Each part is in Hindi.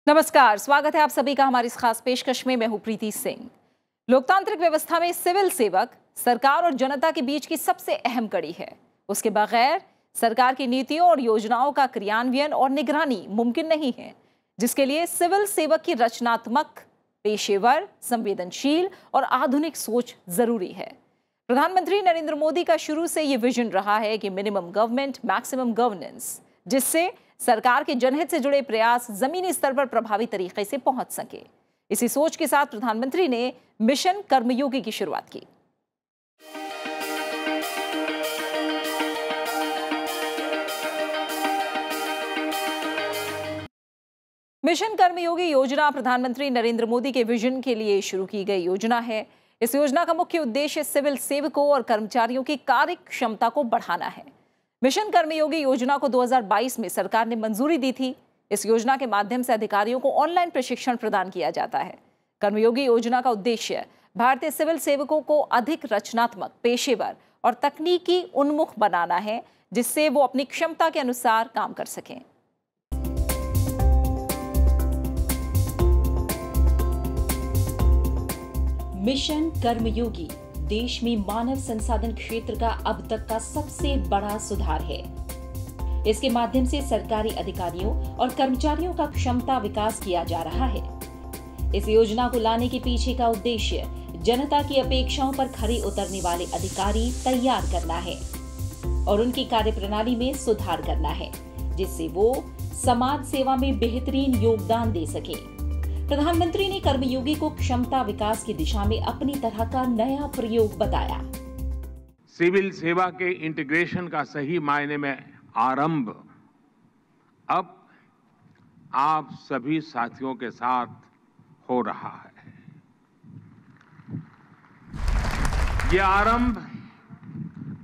नमस्कार, स्वागत है आप सभी का हमारी इस खास पेशकश में। मैं हूं प्रीति सिंह। लोकतांत्रिक व्यवस्था में सिविल सेवक सरकार और जनता के बीच की सबसे अहम कड़ी है। उसके बगैर सरकार की नीतियों और योजनाओं का क्रियान्वयन और निगरानी मुमकिन नहीं है, जिसके लिए सिविल सेवक की रचनात्मक, पेशेवर, संवेदनशील और आधुनिक सोच जरूरी है। प्रधानमंत्री नरेंद्र मोदी का शुरू से ये विजन रहा है कि मिनिमम गवर्नमेंट मैक्सिमम गवर्नेंस, जिससे सरकार के जनहित से जुड़े प्रयास जमीनी स्तर पर प्रभावी तरीके से पहुंच सके। इसी सोच के साथ प्रधानमंत्री ने मिशन कर्मयोगी की शुरुआत की। मिशन कर्मयोगी योजना प्रधानमंत्री नरेंद्र मोदी के विजन के लिए शुरू की गई योजना है। इस योजना का मुख्य उद्देश्य सिविल सेवकों और कर्मचारियों की कार्य क्षमता को बढ़ाना है। मिशन कर्मयोगी योजना को 2022 में सरकार ने मंजूरी दी थी। इस योजना के माध्यम से अधिकारियों को ऑनलाइन प्रशिक्षण प्रदान किया जाता है। कर्मयोगी योजना का उद्देश्य भारतीय सिविल सेवकों को अधिक रचनात्मक, पेशेवर और तकनीकी उन्मुख बनाना है, जिससे वो अपनी क्षमता के अनुसार काम कर सकें। मिशन कर्मयोगी देश में मानव संसाधन क्षेत्र का अब तक का सबसे बड़ा सुधार है। इसके माध्यम से सरकारी अधिकारियों और कर्मचारियों का क्षमता विकास किया जा रहा है। इस योजना को लाने के पीछे का उद्देश्य जनता की अपेक्षाओं पर खरे उतरने वाले अधिकारी तैयार करना है और उनकी कार्यप्रणाली में सुधार करना है, जिससे वो समाज सेवा में बेहतरीन योगदान दे सके। प्रधानमंत्री ने कर्मयोगी को क्षमता विकास की दिशा में अपनी तरह का नया प्रयोग बताया। सिविल सेवा के इंटीग्रेशन का सही मायने में आरंभ अब आप सभी साथियों के साथ हो रहा है। ये आरंभ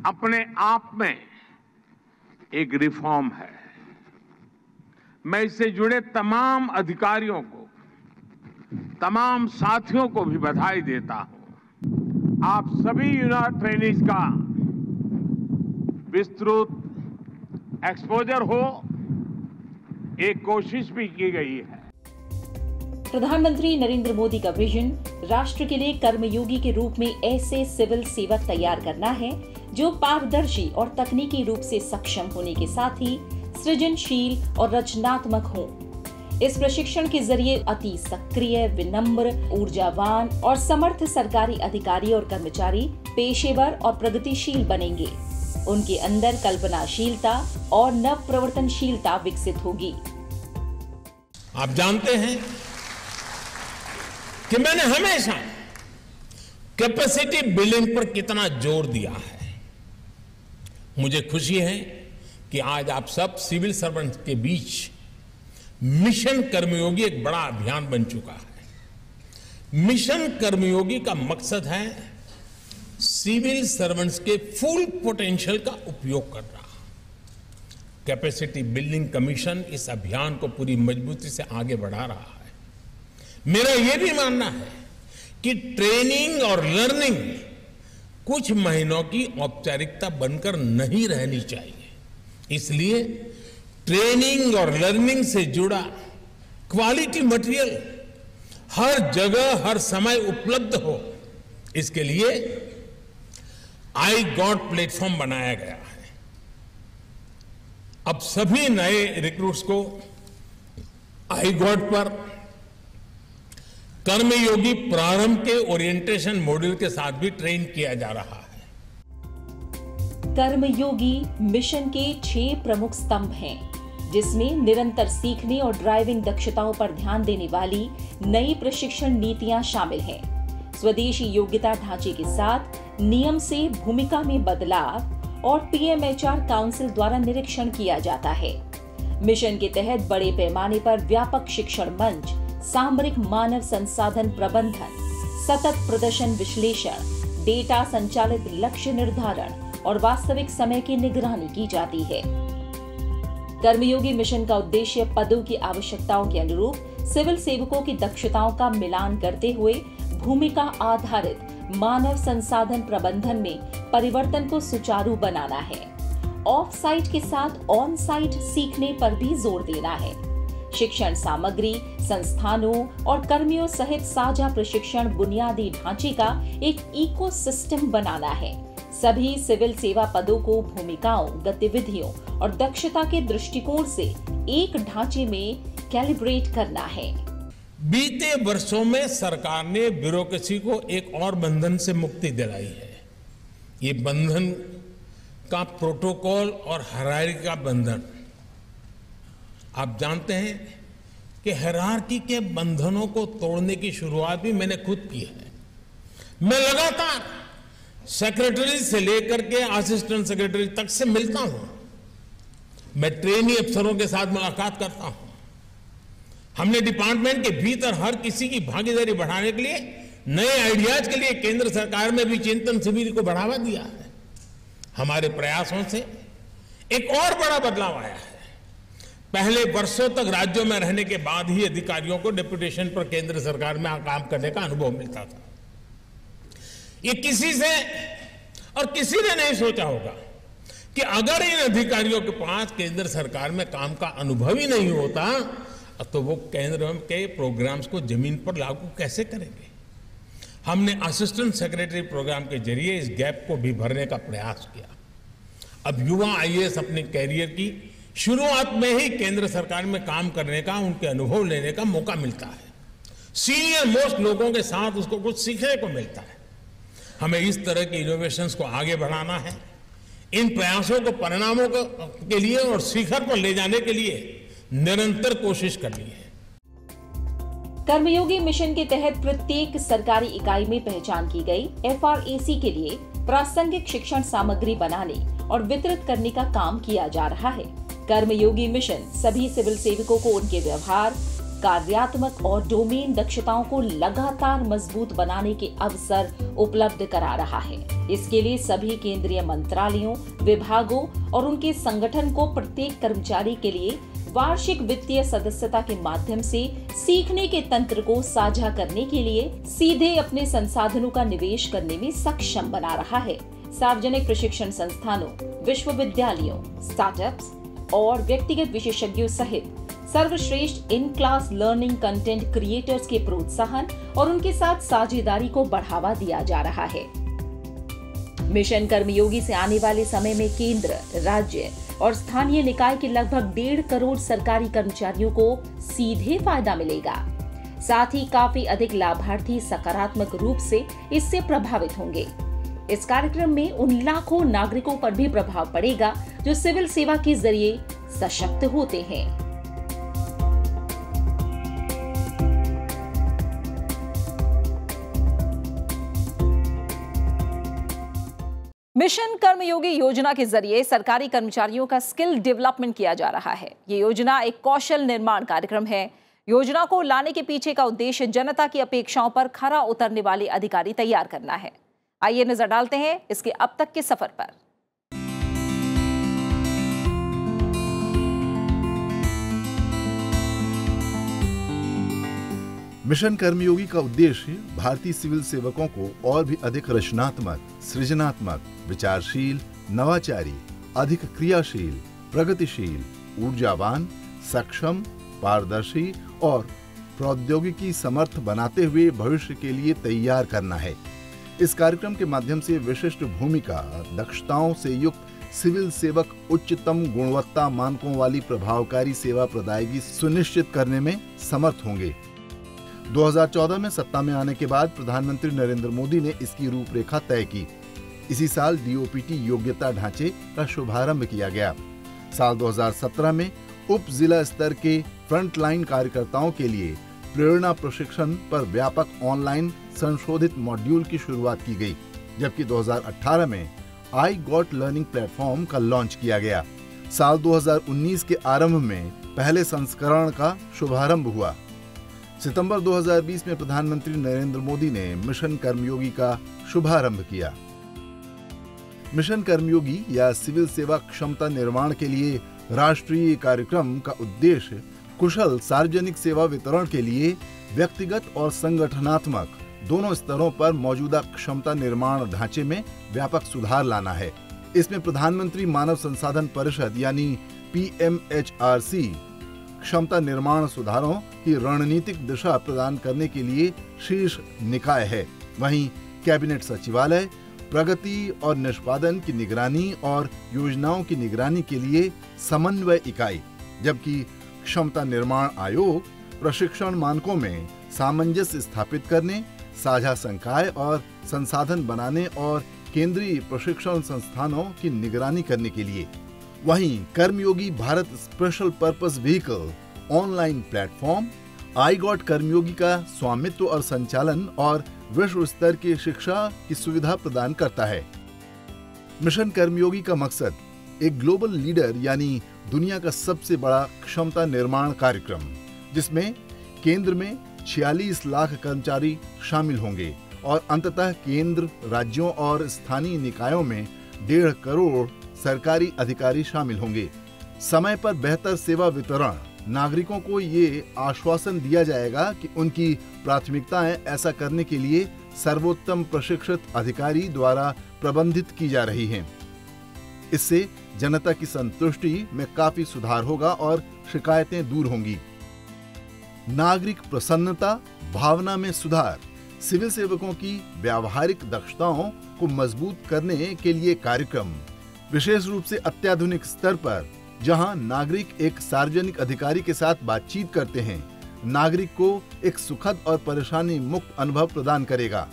अपने आप में एक रिफॉर्म है। मैं इससे जुड़े तमाम अधिकारियों को, तमाम साथियों को भी बधाई देता हूं। आप सभी यूनिट ट्रेनीज का विस्तृत एक्सपोजर हो, एक कोशिश भी की गई है। प्रधानमंत्री नरेंद्र मोदी का विजन राष्ट्र के लिए कर्मयोगी के रूप में ऐसे सिविल सेवक तैयार करना है जो पारदर्शी और तकनीकी रूप से सक्षम होने के साथ ही सृजनशील और रचनात्मक हों। इस प्रशिक्षण के जरिए अति सक्रिय, विनम्र, ऊर्जावान और समर्थ सरकारी अधिकारी और कर्मचारी पेशेवर और प्रगतिशील बनेंगे। उनके अंदर कल्पनाशीलता और नव प्रवर्तनशीलता विकसित होगी। आप जानते हैं कि मैंने हमेशा कैपेसिटी बिल्डिंग पर कितना जोर दिया है। मुझे खुशी है कि आज आप सब सिविल सर्वेंट्स के बीच मिशन कर्मयोगी एक बड़ा अभियान बन चुका है। मिशन कर्मयोगी का मकसद है सिविल सर्वेंट्स के फुल पोटेंशियल का उपयोग करना। कैपेसिटी बिल्डिंग कमीशन इस अभियान को पूरी मजबूती से आगे बढ़ा रहा है। मेरा यह भी मानना है कि ट्रेनिंग और लर्निंग कुछ महीनों की औपचारिकता बनकर नहीं रहनी चाहिए। इसलिए ट्रेनिंग और लर्निंग से जुड़ा क्वालिटी मटेरियल हर जगह, हर समय उपलब्ध हो, इसके लिए आई गॉट प्लेटफॉर्म बनाया गया है। अब सभी नए रिक्रूट्स को आई गॉट पर कर्मयोगी प्रारंभ के ओरिएंटेशन मॉड्यूल के साथ भी ट्रेन किया जा रहा है। कर्मयोगी मिशन के 6 प्रमुख स्तंभ हैं, जिसमें निरंतर सीखने और ड्राइविंग दक्षताओं पर ध्यान देने वाली नई प्रशिक्षण नीतियां शामिल हैं। स्वदेशी योग्यता ढांचे के साथ नियम से भूमिका में बदलाव और पीएमएचआर काउंसिल द्वारा निरीक्षण किया जाता है। मिशन के तहत बड़े पैमाने पर व्यापक शिक्षण मंच, सामरिक मानव संसाधन प्रबंधन, सतत प्रदर्शन विश्लेषण, डेटा संचालित लक्ष्य निर्धारण और वास्तविक समय की निगरानी की जाती है। कर्मयोगी मिशन का उद्देश्य पदों की आवश्यकताओं के अनुरूप सिविल सेवकों की दक्षताओं का मिलान करते हुए भूमिका आधारित मानव संसाधन प्रबंधन में परिवर्तन को सुचारू बनाना है। ऑफ साइट के साथ ऑन साइट सीखने पर भी जोर देना है। शिक्षण सामग्री, संस्थानों और कर्मियों सहित साझा प्रशिक्षण बुनियादी ढांचे का एक इकोसिस्टम बनाना है। सभी सिविल सेवा पदों को भूमिकाओं, गतिविधियों और दक्षता के दृष्टिकोण से एक ढांचे में कैलिब्रेट करना है। बीते वर्षों में सरकार ने ब्यूरोक्रेसी को एक और बंधन से मुक्ति दिलाई है। ये बंधन का प्रोटोकॉल और हायरार्की का बंधन। आप जानते हैं कि हायरार्की के बंधनों को तोड़ने की शुरुआत भी मैंने खुद की है। मैं लगातार सेक्रेटरी से लेकर के असिस्टेंट सेक्रेटरी तक से मिलता हूं। मैं ट्रेनी अफसरों के साथ मुलाकात करता हूं। हमने डिपार्टमेंट के भीतर हर किसी की भागीदारी बढ़ाने के लिए, नए आइडियाज के लिए केंद्र सरकार में भी चिंतन शिविर को बढ़ावा दिया है। हमारे प्रयासों से एक और बड़ा बदलाव आया है। पहले वर्षों तक राज्यों में रहने के बाद ही अधिकारियों को डेपुटेशन पर केंद्र सरकार में काम करने का अनुभव मिलता था। ये किसी से और किसी ने नहीं सोचा होगा कि अगर इन अधिकारियों के पास केंद्र सरकार में काम का अनुभव ही नहीं होता तो वो केंद्र के प्रोग्राम्स को जमीन पर लागू कैसे करेंगे। हमने असिस्टेंट सेक्रेटरी प्रोग्राम के जरिए इस गैप को भी भरने का प्रयास किया। अब युवा आईएएस अपने कैरियर की शुरुआत में ही केंद्र सरकार में काम करने का, उनके अनुभव लेने का मौका मिलता है। सीनियर मोस्ट लोगों के साथ उसको कुछ सीखने को मिलता है। हमें इस तरह के इनोवेशंस को आगे बढ़ाना है। इन प्रयासों को परिणामों के लिए और शिखर पर ले जाने के लिए निरंतर कोशिश करनी है। कर्मयोगी मिशन के तहत प्रत्येक सरकारी इकाई में पहचान की गई FRAC के लिए प्रासंगिक शिक्षण सामग्री बनाने और वितरित करने का काम किया जा रहा है। कर्मयोगी मिशन सभी सिविल सेवकों को उनके व्यवहार, कार्यात्मक और डोमेन दक्षताओं को लगातार मजबूत बनाने के अवसर उपलब्ध करा रहा है। इसके लिए सभी केंद्रीय मंत्रालयों, विभागों और उनके संगठन को प्रत्येक कर्मचारी के लिए वार्षिक वित्तीय सदस्यता के माध्यम से सीखने के तंत्र को साझा करने के लिए सीधे अपने संसाधनों का निवेश करने में सक्षम बना रहा है। सार्वजनिक प्रशिक्षण संस्थानों, विश्वविद्यालयों, स्टार्टअप्स और व्यक्तिगत विशेषज्ञों सहित सर्वश्रेष्ठ in class learning content creators के प्रोत्साहन और उनके साथ साझेदारी को बढ़ावा दिया जा रहा है। मिशन कर्मयोगी से आने वाले समय में केंद्र, राज्य और स्थानीय निकाय के लगभग 1.5 करोड़ सरकारी कर्मचारियों को सीधे फायदा मिलेगा। साथ ही काफी अधिक लाभार्थी सकारात्मक रूप से इससे प्रभावित होंगे। इस कार्यक्रम में उन लाखों नागरिकों पर भी प्रभाव पड़ेगा जो सिविल सेवा के जरिए सशक्त होते हैं। मिशन कर्मयोगी योजना के जरिए सरकारी कर्मचारियों का स्किल डेवलपमेंट किया जा रहा है। ये योजना एक कौशल निर्माण कार्यक्रम है। योजना को लाने के पीछे का उद्देश्य जनता की अपेक्षाओं पर खरा उतरने वाले अधिकारी तैयार करना है। आइए नजर डालते हैं इसके अब तक के सफर पर। मिशन कर्मयोगी का उद्देश्य भारतीय सिविल सेवकों को और भी अधिक रचनात्मक, सृजनात्मक, विचारशील, नवाचारी, अधिक क्रियाशील, प्रगतिशील, ऊर्जावान, सक्षम, पारदर्शी और प्रौद्योगिकी समर्थ बनाते हुए भविष्य के लिए तैयार करना है। इस कार्यक्रम के माध्यम से विशिष्ट भूमिका, दक्षताओं से युक्त सिविल सेवक उच्चतम गुणवत्ता मानकों वाली प्रभावकारी सेवा प्रदायगी सुनिश्चित करने में समर्थ होंगे। 2014 में सत्ता में आने के बाद प्रधानमंत्री नरेंद्र मोदी ने इसकी रूपरेखा तय की। इसी साल DOPT योग्यता ढांचे का शुभारंभ किया गया। साल 2017 में उप जिला स्तर के फ्रंटलाइन कार्यकर्ताओं के लिए प्रेरणा प्रशिक्षण पर व्यापक ऑनलाइन संशोधित मॉड्यूल की शुरुआत की गई, जबकि 2018 में आई गॉट लर्निंग प्लेटफॉर्म का लॉन्च किया गया। साल 2019 के आरंभ में पहले संस्करण का शुभारंभ हुआ। सितंबर 2020 में प्रधानमंत्री नरेंद्र मोदी ने मिशन कर्मयोगी का शुभारंभ किया। मिशन कर्मयोगी या सिविल सेवा क्षमता निर्माण के लिए राष्ट्रीय कार्यक्रम का उद्देश्य कुशल सार्वजनिक सेवा वितरण के लिए व्यक्तिगत और संगठनात्मक दोनों स्तरों पर मौजूदा क्षमता निर्माण ढांचे में व्यापक सुधार लाना है। इसमें प्रधानमंत्री मानव संसाधन परिषद यानी PMHRC, क्षमता निर्माण सुधारों की रणनीतिक दिशा प्रदान करने के लिए शीर्ष निकाय है। वहीं कैबिनेट सचिवालय प्रगति और निष्पादन की निगरानी और योजनाओं की निगरानी के लिए समन्वय इकाई, जबकि क्षमता निर्माण आयोग प्रशिक्षण मानकों में सामंजस्य स्थापित करने, साझा संकाय और संसाधन बनाने और केंद्रीय प्रशिक्षण संस्थानों की निगरानी करने के लिए। वहीं Karmayogi Bharat special purpose vehicle online platform iGOT Karmayogi का स्वामित्व और संचालन और विश्व स्तर की शिक्षा की सुविधा प्रदान करता है। मिशन कर्मयोगी का मकसद एक ग्लोबल लीडर यानी दुनिया का सबसे बड़ा क्षमता निर्माण कार्यक्रम, जिसमें केंद्र में 46 लाख कर्मचारी शामिल होंगे और अंततः केंद्र, राज्यों और स्थानीय निकायों में 1.5 करोड़ सरकारी अधिकारी शामिल होंगे। समय पर बेहतर सेवा वितरण, नागरिकों को ये आश्वासन दिया जाएगा कि उनकी प्राथमिकताएं ऐसा करने के लिए सर्वोत्तम प्रशिक्षित अधिकारी द्वारा प्रबंधित की जा रही हैं। इससे जनता की संतुष्टि में काफी सुधार होगा और शिकायतें दूर होंगी। नागरिक प्रसन्नता भावना में सुधार, सिविल सेवकों की व्यावहारिक दक्षताओं को मजबूत करने के लिए कार्यक्रम, विशेष रूप से अत्याधुनिक स्तर पर, जहां नागरिक एक सार्वजनिक अधिकारी के साथ बातचीत करते हैं, नागरिक को एक सुखद और परेशानी मुक्त अनुभव प्रदान करेगा।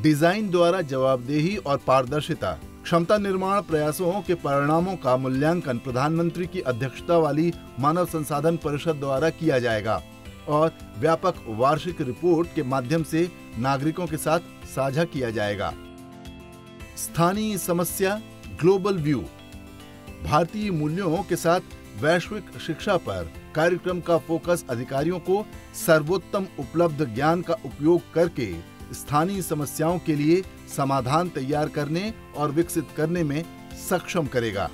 डिजाइन द्वारा जवाबदेही और पारदर्शिता, क्षमता निर्माण प्रयासों के परिणामों का मूल्यांकन प्रधानमंत्री की अध्यक्षता वाली मानव संसाधन परिषद द्वारा किया जाएगा और व्यापक वार्षिक रिपोर्ट के माध्यम से नागरिकों के साथ साझा किया जाएगा। स्थानीय समस्या ग्लोबल व्यू, भारतीय मूल्यों के साथ वैश्विक शिक्षा पर कार्यक्रम का फोकस अधिकारियों को सर्वोत्तम उपलब्ध ज्ञान का उपयोग करके स्थानीय समस्याओं के लिए समाधान तैयार करने और विकसित करने में सक्षम करेगा।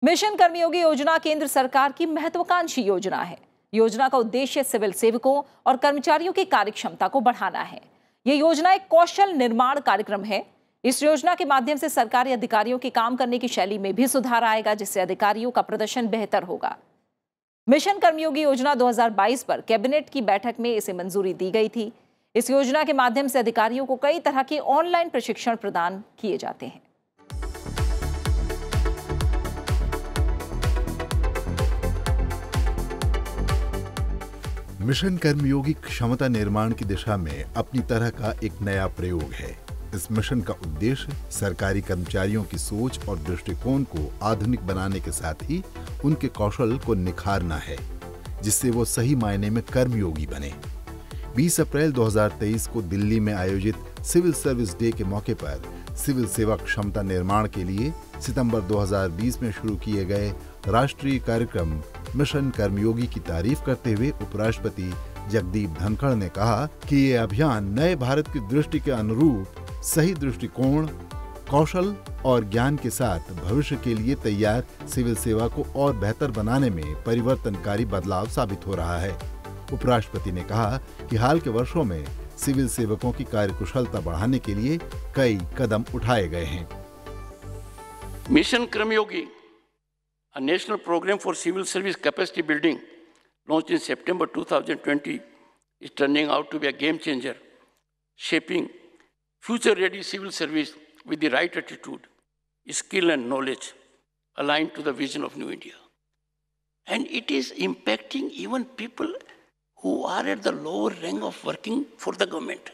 मिशन कर्मयोगी योजना केंद्र सरकार की महत्वाकांक्षी योजना है। योजना का उद्देश्य सिविल सेवकों और कर्मचारियों की कार्यक्षमता को बढ़ाना है। यह योजना एक कौशल निर्माण कार्यक्रम है। इस योजना के माध्यम से सरकारी अधिकारियों के काम करने की शैली में भी सुधार आएगा, जिससे अधिकारियों का प्रदर्शन बेहतर होगा। मिशन कर्मयोगी योजना 2022 पर कैबिनेट की बैठक में इसे मंजूरी दी गई थी। इस योजना के माध्यम से अधिकारियों को कई तरह के ऑनलाइन प्रशिक्षण प्रदान किए जाते हैं। मिशन कर्मयोगी क्षमता निर्माण की दिशा में अपनी तरह का एक नया प्रयोग है। इस मिशन का उद्देश्य सरकारी कर्मचारियों की सोच और दृष्टिकोण को आधुनिक बनाने के साथ ही उनके कौशल को निखारना है, जिससे वो सही मायने में कर्मयोगी बने। 20 अप्रैल 2023 को दिल्ली में आयोजित सिविल सर्विस डे के मौके पर सिविल सेवा क्षमता निर्माण के लिए सितंबर 2020 में शुरू किए गए राष्ट्रीय कार्यक्रम मिशन कर्मयोगी की तारीफ करते हुए उपराष्ट्रपति जगदीप धनखड़ ने कहा कि ये अभियान नए भारत की दृष्टि के अनुरूप सही दृष्टिकोण, कौशल और ज्ञान के साथ भविष्य के लिए तैयार सिविल सेवा को और बेहतर बनाने में परिवर्तनकारी बदलाव साबित हो रहा है। उपराष्ट्रपति ने कहा कि हाल के वर्षों में सिविल सेवकों की कार्यकुशलता बढ़ाने के लिए कई कदम उठाए गए हैं। Mission Karmayogi, a national program for civil service capacity building launched in September 2020, is turning out to be a game changer, shaping future-ready civil service with the right attitude, skill and knowledge aligned to the vision of New India. And it is impacting even people who are at the lower rank of working for the government.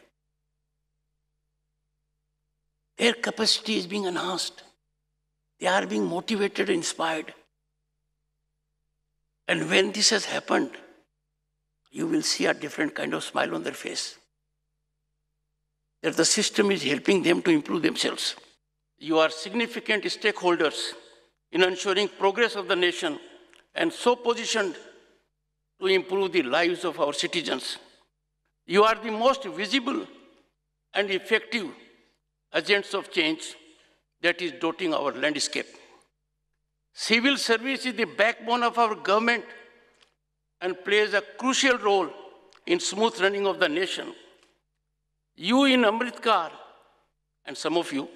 Their capacity is being enhanced. They are being motivated and inspired. And when this has happened, you will see a different kind of smile on their face. That the system is helping them to improve themselves. You are significant stakeholders in ensuring progress of the nation and so positioned to improve the lives of our citizens. You are the most visible and effective agents of change that is dotting our landscape. Civil service is the backbone of our government and plays a crucial role in smooth running of the nation. You in Amritkar and some of you,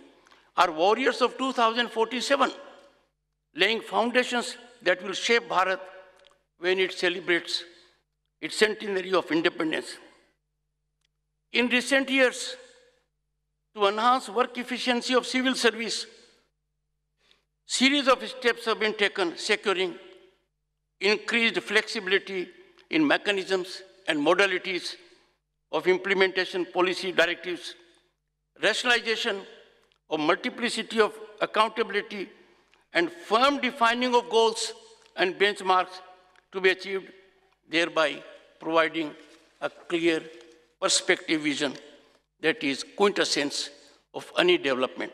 are warriors of 2047, laying foundations that will shape Bharat when it celebrates its centenary of independence. In recent years, to enhance work efficiency of civil service, series of steps have been taken, securing increased flexibility in mechanisms and modalities of implementation policy directives, rationalization of multiplicity of accountability, and firm defining of goals and benchmarks to be achieved, thereby providing a clear perspective vision that is quintessence of any development.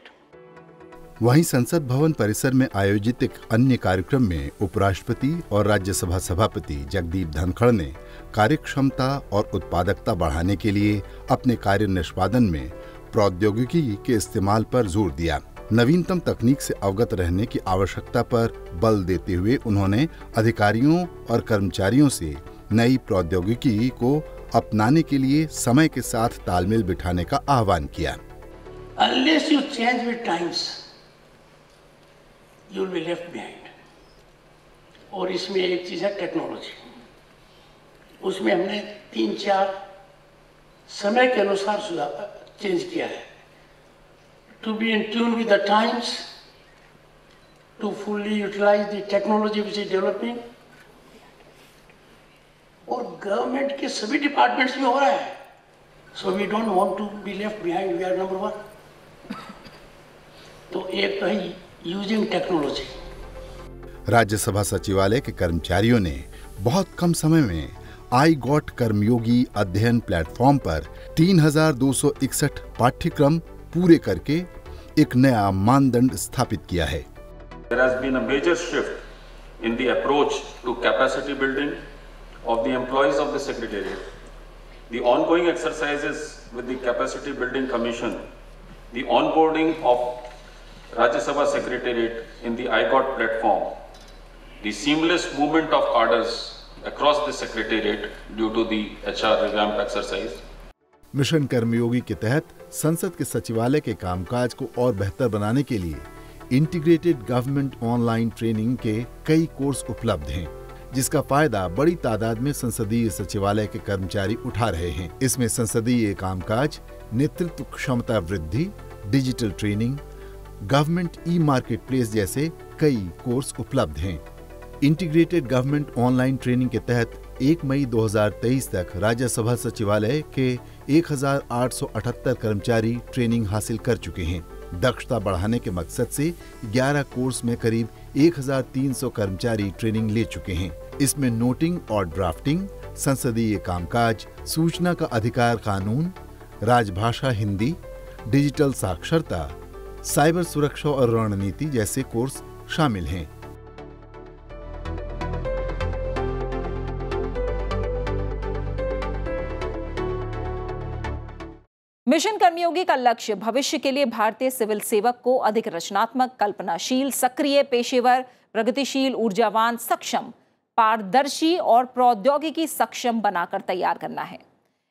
वहीं संसद भवन परिसर में आयोजित एक अन्य कार्यक्रम में उपराष्ट्रपति और राज्यसभा सभापति जगदीप धनखड़ ने कार्यक्षमता और उत्पादकता बढ़ाने के लिए अपने कार्य निष्पादन में प्रौद्योगिकी के इस्तेमाल पर जोर दिया। नवीनतम तकनीक से अवगत रहने की आवश्यकता पर बल देते हुए उन्होंने अधिकारियों और कर्मचारियों से नई प्रौद्योगिकी को अपनाने के लिए समय के साथ तालमेल बिठाने का आह्वान किया। Unless you change with times, you will be left behind. और इसमें एक चीज है टेक्नोलॉजी। उसमें हमने 3-4 समय के अनुसार चेंज किया है। To be in tune with the times, to fully utilize the technology which is developing, और गवर्नमेंट के सभी डिपार्टमेंट्स में हो रहा है। So we don't want to be left behind. We are number 1. तो एक तो है यूजिंग टेक्नोलॉजी। राज्यसभा सचिवालय के कर्मचारियों ने बहुत कम समय में आई गॉट कर्मयोगी अध्ययन प्लेटफॉर्म पर 3261 पाठ्यक्रम पूरे करके एक नया मानदंड स्थापित किया है। There has been a major shift in the approach to capacity building of the employees of the Secretariat. The ongoing exercises with the Capacity Building Commission, the onboarding of Rajya Sabha Secretariat in the IGOT platform, the seamless movement of orders across the Secretariat due to the HR revamp exercise. Mission Karmayogi के तहत संसद के सचिवालय के कामकाज को और बेहतर बनाने के लिए इंटीग्रेटेड गवर्नमेंट ऑनलाइन ट्रेनिंग के कई कोर्स उपलब्ध हैं, जिसका फायदा बड़ी तादाद में संसदीय सचिवालय के कर्मचारी उठा रहे हैं। इसमें संसदीय कामकाज, नेतृत्व क्षमता वृद्धि, digital training, government e market place जैसे कई कोर्स उपलब्ध हैं। इंटीग्रेटेड गवर्नमेंट ऑनलाइन ट्रेनिंग के तहत 1 मई 2023 तक राज्यसभा सचिवालय के 1878 कर्मचारी ट्रेनिंग हासिल कर चुके हैं। दक्षता बढ़ाने के मकसद से 11 कोर्स में करीब 1300 कर्मचारी ट्रेनिंग ले चुके हैं। इसमें नोटिंग और ड्राफ्टिंग, संसदीय कामकाज, सूचना का अधिकार कानून, राजभाषा हिंदी, डिजिटल साक्षरता, साइबर सुरक्षा और रणनीति जैसे कोर्स शामिल हैं। मिशन कर्मयोगी का लक्ष्य भविष्य के लिए भारतीय सिविल सेवक को अधिक रचनात्मक, कल्पनाशील, सक्रिय, पेशेवर, प्रगतिशील, ऊर्जावान, सक्षम, पारदर्शी और प्रौद्योगिकी सक्षम बनाकर तैयार करना है।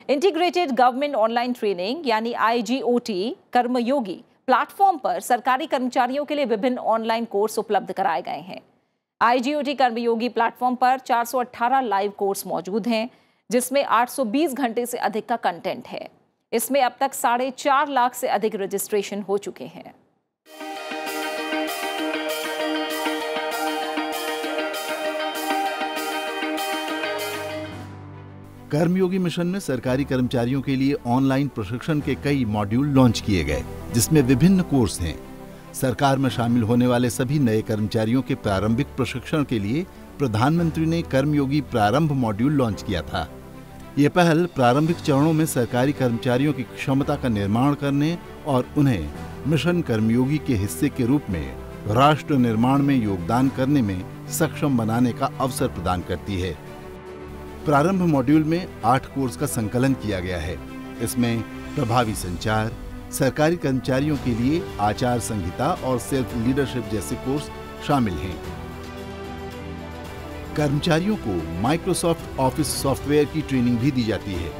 इंटीग्रेटेड गवर्नमेंट ऑनलाइन ट्रेनिंग यानी IGOT कर्मयोगी प्लेटफॉर्म पर सरकारी कर्मचारियों के लिए विभिन्न ऑनलाइन कोर्स उपलब्ध कराए गए हैं। IGOT कर्मयोगी प्लेटफॉर्म पर 418 लाइव कोर्स मौजूद हैं, जिसमें 820 घंटे से अधिक का कंटेंट है। इसमें अब तक 4.5 लाख से अधिक रजिस्ट्रेशन हो चुके हैं। कर्मयोगी मिशन में सरकारी कर्मचारियों के लिए ऑनलाइन प्रशिक्षण के कई मॉड्यूल लॉन्च किए गए, जिसमें विभिन्न कोर्स हैं। सरकार में शामिल होने वाले सभी नए कर्मचारियों के प्रारंभिक प्रशिक्षण के लिए प्रधानमंत्री ने कर्मयोगी प्रारंभ मॉड्यूल लॉन्च किया था। ये पहल प्रारंभिक चरणों में सरकारी कर्मचारियों की क्षमता का निर्माण करने और उन्हें मिशन कर्मयोगी के हिस्से के रूप में राष्ट्र निर्माण में योगदान करने में सक्षम बनाने का अवसर प्रदान करती है। प्रारंभ मॉड्यूल में 8 कोर्स का संकलन किया गया है। इसमें प्रभावी संचार, सरकारी कर्मचारियों के लिए आचार संहिता और सेल्फ लीडरशिप जैसे कोर्स शामिल हैं। कर्मचारियों को माइक्रोसॉफ्ट ऑफिस सॉफ्टवेयर की ट्रेनिंग भी दी जाती है।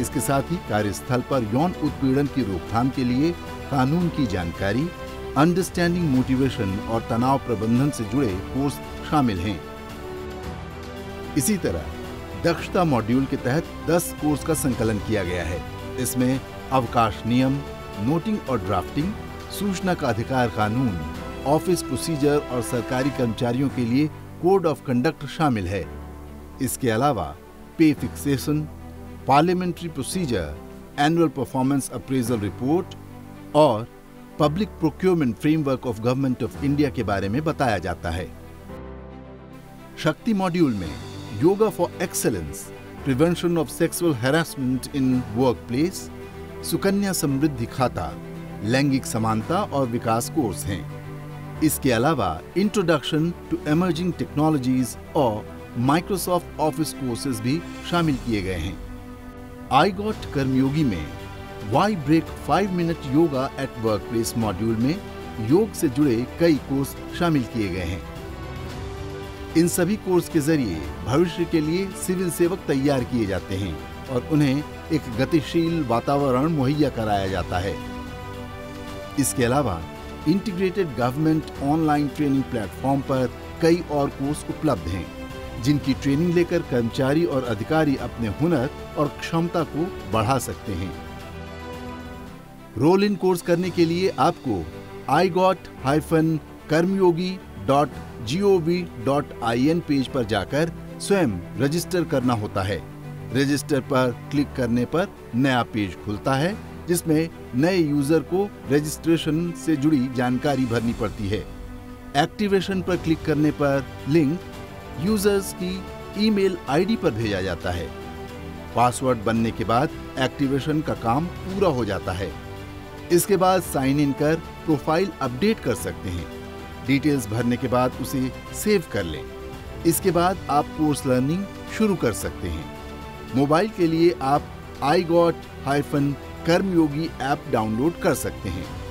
इसके साथ ही कार्यस्थल पर यौन उत्पीड़न की रोकथाम के लिए कानून की जानकारी, अंडरस्टैंडिंग मोटिवेशन और तनाव प्रबंधन से जुड़े कोर्स शामिल हैं। इसी तरह दक्षता मॉड्यूल के तहत 10 कोर्स का संकलन किया गया है। इसमें अवकाश नियम, नोटिंग और ड्राफ्टिंग, सूचना का अधिकार कानून, ऑफिस प्रोसीजर और सरकारी कर्मचारियों के लिए कोड ऑफ कंडक्ट शामिल है। इसके अलावा pay fixation, parliamentary procedure, annual performance appraisal report और public procurement framework of government of India के बारे में बताया जाता है। शक्ति मॉड्यूल में yoga for excellence, prevention of sexual harassment in workplace, Sukanya Samriddhi खाता, लैंगिक समानता और विकास कोर्स हैं। इसके अलावा इंट्रोडक्शन टू इमर्जिंग टेक्नोलॉजीज और माइक्रोसॉफ्ट ऑफिस कोर्सेज भी शामिल किए गए हैं। आईगॉट कर्मयोगी में Y break 5 minute yoga eight workplace module में योग से जुड़े कई कोर्स शामिल किए गए हैं। इन सभी कोर्स के जरिए भविष्य के लिए सिविल सेवक तैयार किए जाते हैं और उन्हें एक गतिशील वातावरण मुहैया कराया जाता है। इसके अलावा integrated government online training platform पर कई और कोर्स उपलब्ध हैं, जिनकी ट्रेनिंग लेकर कर्मचारी और अधिकारी अपने हुनर और क्षमता को बढ़ा सकते हैं। रोल इन कोर्स करने के लिए आपको igot-karmyogi.gov.in पेज पर जाकर स्वयं रजिस्टर करना होता है। रजिस्टर पर क्लिक करने पर नया पेज खुलता है, जिसमें नए यूजर को रजिस्ट्रेशन से जुड़ी जानकारी भरनी पड़ती है। एक्टिवेशन पर क्लिक करने पर लिंक यूजर्स की ईमेल आईडी पर भेजा जाता है। पासवर्ड बनने के बाद एक्टिवेशन का काम पूरा हो जाता है। इसके बाद साइन इन कर प्रोफाइल अपडेट कर सकते हैं। डिटेल्स भरने के बाद उसे सेव कर लें। इसके बाद आप कोर्स लर्निंग शुरू कर सकते हैं। मोबाइल के लिए आप igot-कर्मयोगी ऐप डाउनलोड कर सकते हैं।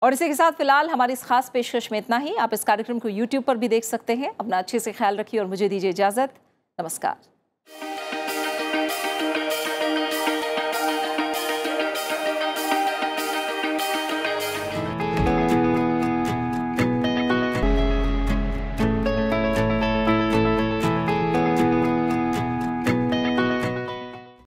और इसी के साथ फिलहाल हमारी इस खास पेशकश में इतना ही। आप इस कार्यक्रम को YouTube पर भी देख सकते हैं। अपना अच्छे से ख्याल रखिए और मुझे दीजिए इजाजत। नमस्कार।